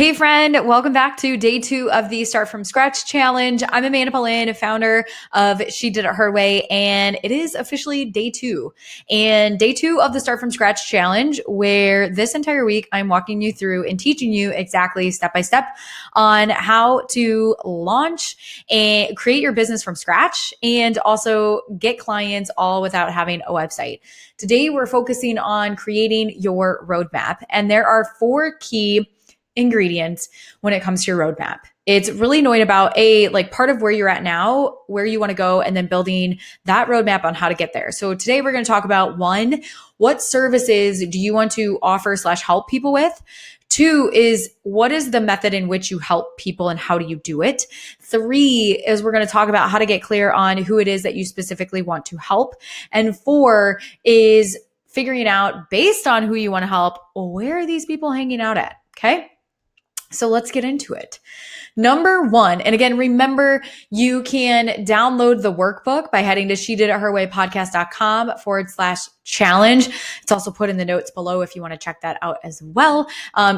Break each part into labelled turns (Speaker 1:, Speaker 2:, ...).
Speaker 1: Hey friend, welcome back to day 2 of the Start From Scratch Challenge. I'm Amanda Boleyn, founder of She Did It Her Way, and it is officially day 2. And day 2 of the Start From Scratch Challenge, where this entire week I'm walking you through and teaching you exactly step by step on how to launch and create your business from scratch and also get clients all without having a website. Today we're focusing on creating your roadmap, and there are 4 key ingredients when it comes to your roadmap. It's really knowing about part of where you're at now, where you want to go, and then building that roadmap on how to get there. So today we're going to talk about 1, what services do you want to offer / help people with? 2 is what is the method in which you help people and how do you do it? 3 is we're going to talk about how to get clear on who it is that you specifically want to help. And 4 is figuring out, based on who you want to help, where are these people hanging out at? Okay. So let's get into it. Number 1, and again, remember, you can download the workbook by heading to shedititherwaypodcast.com/challenge. It's also put in the notes below if you want to check that out as well.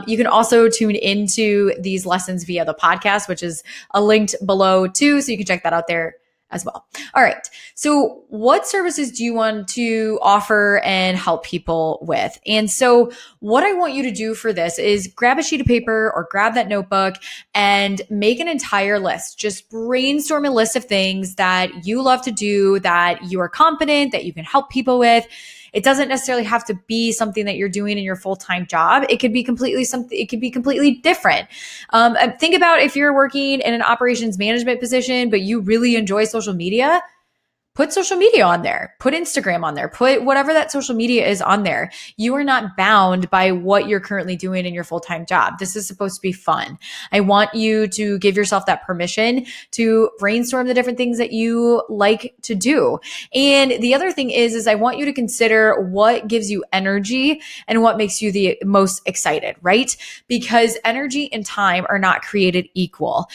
Speaker 1: You can also tune into these lessons via the podcast, which is linked below too. So you can check that out there as well. All right. So what services do you want to offer and help people with? And so what I want you to do for this is grab a sheet of paper or grab that notebook and make an entire list. Just brainstorm a list of things that you love to do, that you are confident that you can help people with. It doesn't necessarily have to be something that you're doing in your full-time job. It could be completely different. Think about if you're working in an operations management position, but you really enjoy social media. Put social media on there, put Instagram on there, put whatever that social media is on there. You are not bound by what you're currently doing in your full-time job. This is supposed to be fun. I want you to give yourself that permission to brainstorm the different things that you like to do. And the other thing is I want you to consider what gives you energy and what makes you the most excited, right? Because energy and time are not created equal.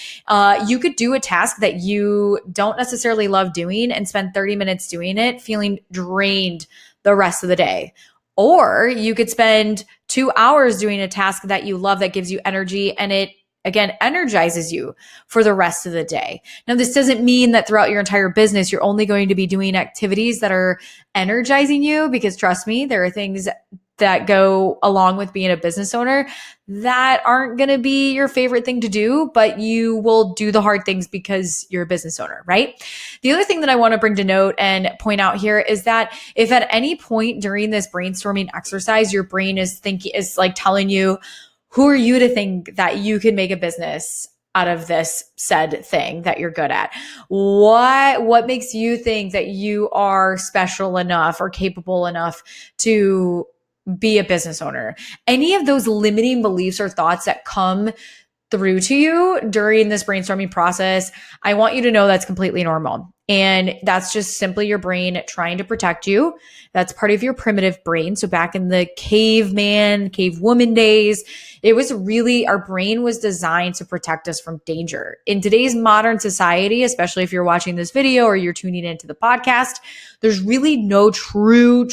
Speaker 1: You could do a task that you don't necessarily love doing and spend 30 minutes doing it, feeling drained the rest of the day. Or you could spend 2 hours doing a task that you love that gives you energy, and it again energizes you for the rest of the day. Now, this doesn't mean that throughout your entire business, you're only going to be doing activities that are energizing you, because trust me, there are things that go along with being a business owner that aren't going to be your favorite thing to do, but you will do the hard things because you're a business owner, right? The other thing that I want to bring to note and point out here is that if at any point during this brainstorming exercise, your brain is telling you, who are you to think that you can make a business out of this said thing that you're good at? What makes you think that you are special enough or capable enough to be a business owner? Any of those limiting beliefs or thoughts that come through to you during this brainstorming process, I want you to know that's completely normal. And that's just simply your brain trying to protect you. That's part of your primitive brain. So back in the cavewoman days, it was really, our brain was designed to protect us from danger. In today's modern society, especially if you're watching this video or you're tuning into the podcast, there's really no true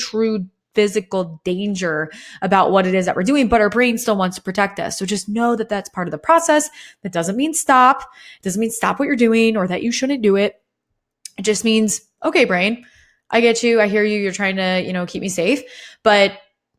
Speaker 1: physical danger about what it is that we're doing, but our brain still wants to protect us. So just know that that's part of the process. That doesn't mean stop. It doesn't mean stop what you're doing or that you shouldn't do it. It just means, okay, brain, I get you. I hear you. You're trying to, keep me safe, but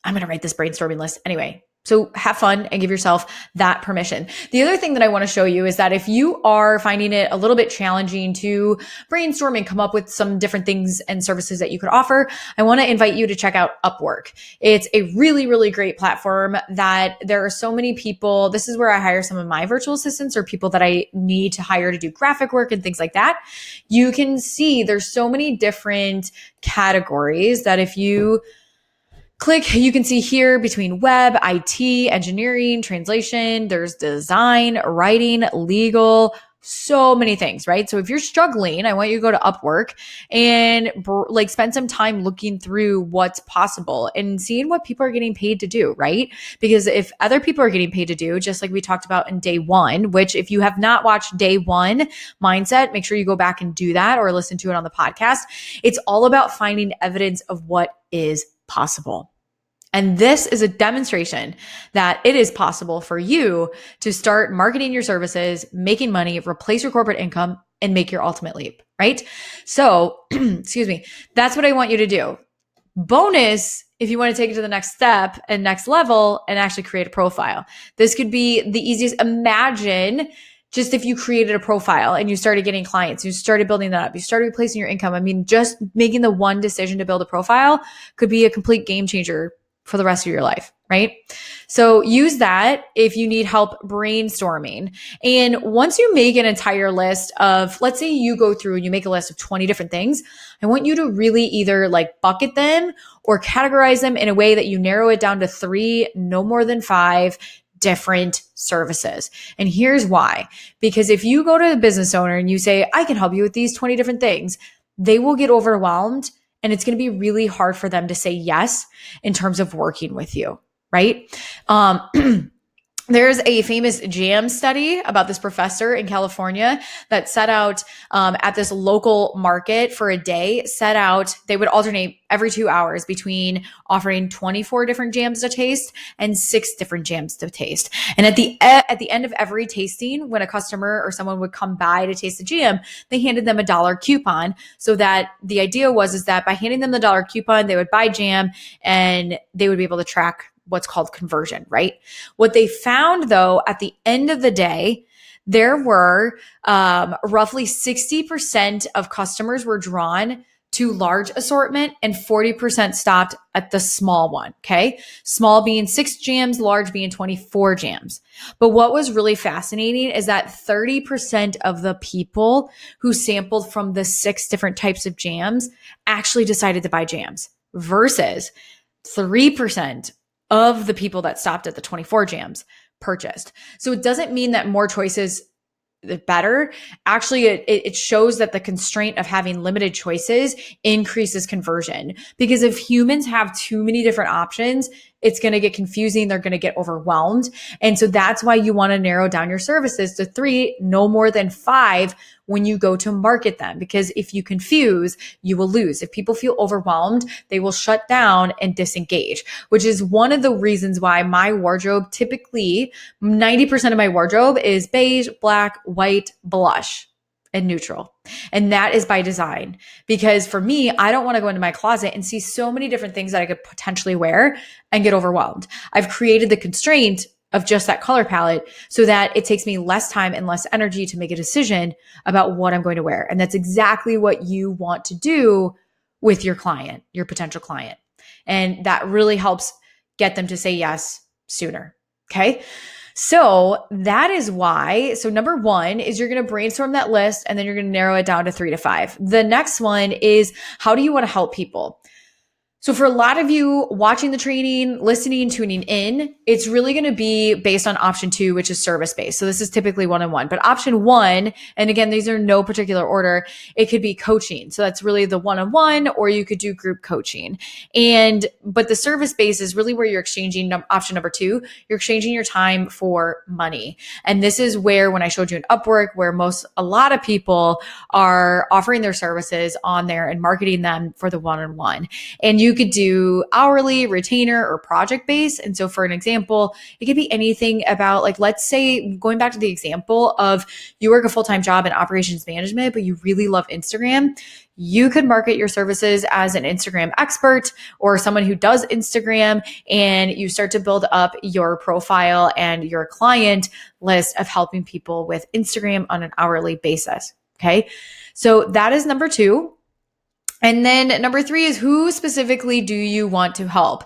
Speaker 1: I'm going to write this brainstorming list anyway. So have fun and give yourself that permission. The other thing that I want to show you is that if you are finding it a little bit challenging to brainstorm and come up with some different things and services that you could offer, I want to invite you to check out Upwork. It's a really, really great platform that there are so many people. This is where I hire some of my virtual assistants or people that I need to hire to do graphic work and things like that. You can see there's so many different categories that if you click, you can see here between web, IT, engineering, translation, there's design, writing, legal, so many things, right? So if you're struggling, I want you to go to Upwork and spend some time looking through what's possible and seeing what people are getting paid to do, right? Because if other people are getting paid to do, just like we talked about in day 1, which if you have not watched day 1 mindset, make sure you go back and do that or listen to it on the podcast. It's all about finding evidence of what is possible. And this is a demonstration that it is possible for you to start marketing your services, making money, replace your corporate income, and make your ultimate leap, right? So, excuse me, that's what I want you to do. Bonus, if you want to take it to the next step and next level and actually create a profile. This could be the easiest. Imagine just if you created a profile and you started getting clients, you started building that up, you started replacing your income. I mean, just making the one decision to build a profile could be a complete game changer for the rest of your life, right? So use that if you need help brainstorming. And once you make an entire list of, let's say you go through and you make a list of 20 different things, I want you to really either like bucket them or categorize them in a way that you narrow it down to 3, no more than 5 different services. And here's why. Because if you go to a business owner and you say, I can help you with these 20 different things, they will get overwhelmed. And it's going to be really hard for them to say yes in terms of working with you, right? There's a famous jam study about this professor in California that set out at this local market for a day, they would alternate every 2 hours between offering 24 different jams to taste and 6 different jams to taste. And at the end of every tasting, when a customer or someone would come by to taste the jam, they handed them a $1 coupon. So that the idea is that by handing them the $1 coupon, they would buy jam and they would be able to track what's called conversion, right? What they found though, at the end of the day, there were roughly 60% of customers were drawn to large assortment and 40% stopped at the small one, okay? Small being 6 jams, large being 24 jams. But what was really fascinating is that 30% of the people who sampled from the 6 different types of jams actually decided to buy jams versus 3% of the people that stopped at the 24 jams purchased. So it doesn't mean that more choices better. Actually, it shows that the constraint of having limited choices increases conversion. Because if humans have too many different options, it's going to get confusing. They're going to get overwhelmed. And so that's why you want to narrow down your services to 3, no more than 5 when you go to market them. Because if you confuse, you will lose. If people feel overwhelmed, they will shut down and disengage, which is one of the reasons why my wardrobe, typically 90% of my wardrobe is beige, black, white, blush, and neutral. And that is by design, because for me, I don't want to go into my closet and see so many different things that I could potentially wear and get overwhelmed. I've created the constraint of just that color palette so that it takes me less time and less energy to make a decision about what I'm going to wear. And that's exactly what you want to do with your client, your potential client. And that really helps get them to say yes sooner. Okay. So that is why. So number 1 is you're going to brainstorm that list and then you're going to narrow it down to 3 to 5. The next one is, how do you want to help people? So for a lot of you watching the training, listening, tuning in, it's really going to be based on option 2, which is service-based. So this is typically one-on-one. But option 1, and again, these are no particular order, it could be coaching. So that's really the one-on-one, or you could do group coaching. But the service-based is really where you're exchanging option number 2. You're exchanging your time for money. And this is where, when I showed you an Upwork, where a lot of people are offering their services on there and marketing them for the one-on-one. And you could do hourly, retainer, or project based. And so for an example, it could be anything about, like, let's say, going back to the example of you work a full-time job in operations management, but you really love Instagram. You could market your services as an Instagram expert or someone who does Instagram, and you start to build up your profile and your client list of helping people with Instagram on an hourly basis. Okay. So that is number 2. And then number 3 is, who specifically do you want to help?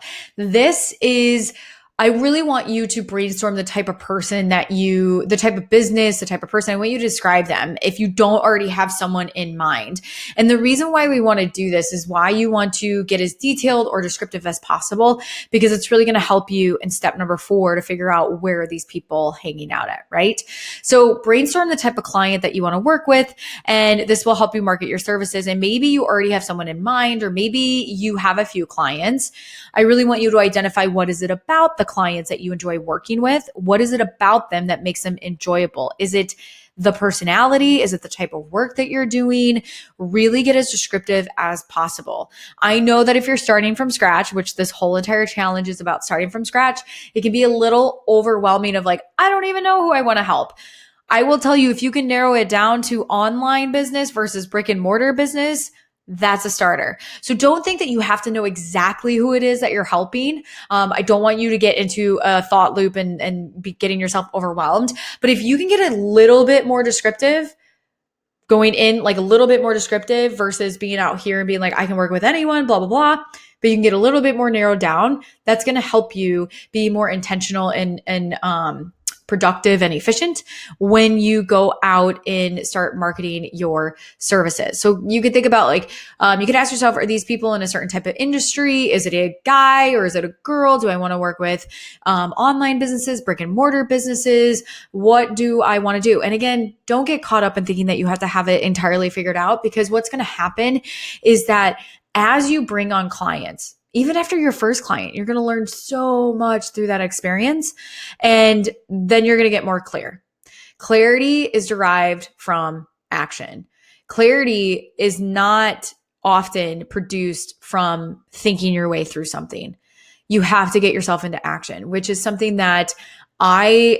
Speaker 1: I really want you to brainstorm the type of person the type of business, the type of person. I want you to describe them if you don't already have someone in mind. And the reason why we want to do this is why you want to get as detailed or descriptive as possible, because it's really going to help you in step number 4 to figure out where are these people hanging out at, right? So brainstorm the type of client that you want to work with, and this will help you market your services. And maybe you already have someone in mind, or maybe you have a few clients. I really want you to identify, what is it about the clients that you enjoy working with? What is it about them that makes them enjoyable? Is it the personality? Is it the type of work that you're doing? Really get as descriptive as possible. I know that if you're starting from scratch, which this whole entire challenge is about starting from scratch, it can be a little overwhelming of like, I don't even know who I want to help. I will tell you, if you can narrow it down to online business versus brick and mortar business, that's a starter. So don't think that you have to know exactly who it is that you're helping. I don't want you to get into a thought loop and be getting yourself overwhelmed. But if you can get a little bit more descriptive, going in like a little bit more descriptive versus being out here and being like, I can work with anyone, blah, blah, blah. But you can get a little bit more narrowed down. That's going to help you be more intentional and productive and efficient when you go out and start marketing your services. So you could think about like, you could ask yourself, are these people in a certain type of industry? Is it a guy or is it a girl? Do I want to work with online businesses, brick and mortar businesses? What do I want to do? And again, don't get caught up in thinking that you have to have it entirely figured out, because what's going to happen is that as you bring on clients, even after your first client, you're going to learn so much through that experience. And then you're going to get more clear. Clarity is derived from action. Clarity is not often produced from thinking your way through something. You have to get yourself into action, which is something that I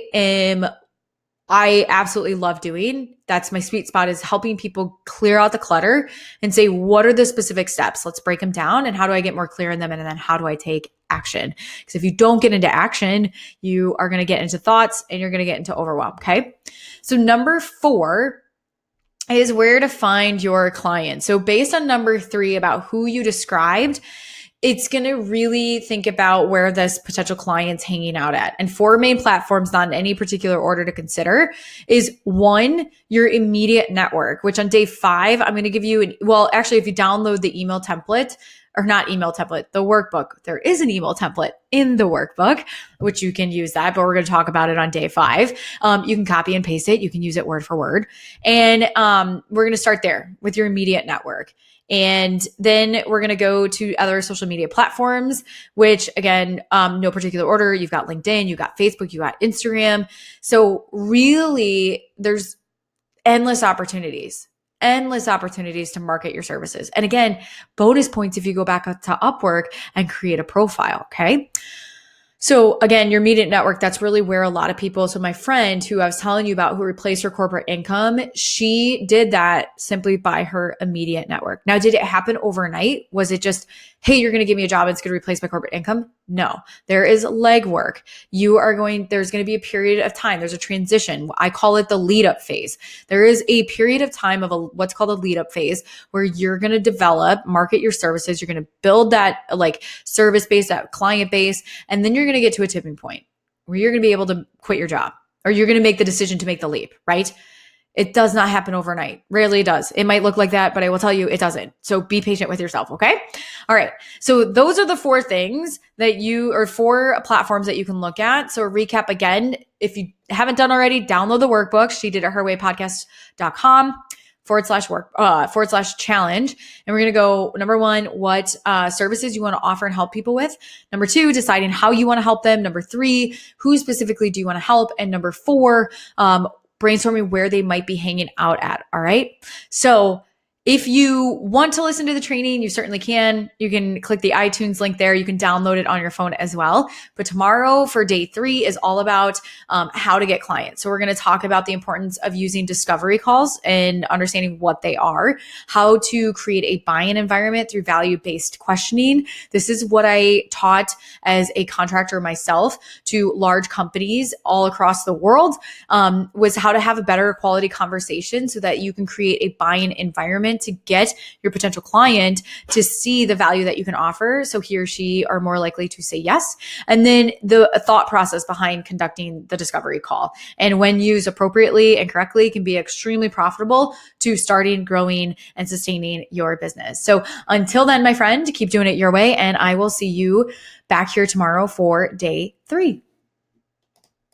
Speaker 1: absolutely love doing. That's my sweet spot, is helping people clear out the clutter and say, what are the specific steps? Let's break them down. And how do I get more clear in them? And then how do I take action? Because if you don't get into action, you are going to get into thoughts and you're going to get into overwhelm. Okay. So number 4 is where to find your client. So based on number 3 about who you described, it's going to really think about where this potential client's hanging out at. And 4 main platforms, not in any particular order to consider, is 1, your immediate network, which on day 5, I'm going to give you actually, if you download the email template, or not email template, the workbook, there is an email template in the workbook, which you can use that, but we're going to talk about it on day 5. You can copy and paste it. You can use it word for word. And we're going to start there with your immediate network. And then we're going to go to other social media platforms, which again, no particular order. You've got LinkedIn, you've got Facebook, you've got Instagram. So really there's endless opportunities to market your services. And again, bonus points if you go back to Upwork and create a profile. Okay. So again, your immediate network, that's really where a lot of people, so my friend who I was telling you about who replaced her corporate income, she did that simply by her immediate network. Now, did it happen overnight? Was it just, hey, you're going to give me a job and it's going to replace my corporate income? No, there is legwork. There's going to be a period of time. There's a transition. I call it the lead up phase. There is a period of time of what's called a lead up phase where you're going to develop, market your services. You're going to build that like service base, that client base, and then you're going to get to a tipping point where you're going to be able to quit your job, or you're going to make the decision to make the leap, right? It does not happen overnight. Rarely does. It might look like that, but I will tell you it doesn't. So be patient with yourself. Okay. All right. So those are the 4 things or 4 platforms that you can look at. So recap again, if you haven't done already, download the workbook. She did it her way podcast.com /challenge. And we're going to go, number 1, what services you want to offer and help people with. Number 2, deciding how you want to help them. Number 3, who specifically do you want to help? And number 4, brainstorming where they might be hanging out at. All right. So if you want to listen to the training, you certainly can. You can click the iTunes link there. You can download it on your phone as well. But tomorrow for day 3 is all about how to get clients. So we're going to talk about the importance of using discovery calls and understanding what they are, how to create a buy-in environment through value-based questioning. This is what I taught as a contractor myself to large companies all across the world, was how to have a better quality conversation so that you can create a buy-in environment to get your potential client to see the value that you can offer. So he or she are more likely to say yes. And then the thought process behind conducting the discovery call, and when used appropriately and correctly, can be extremely profitable to starting, growing, and sustaining your business. So until then, my friend, keep doing it your way. And I will see you back here tomorrow for day 3.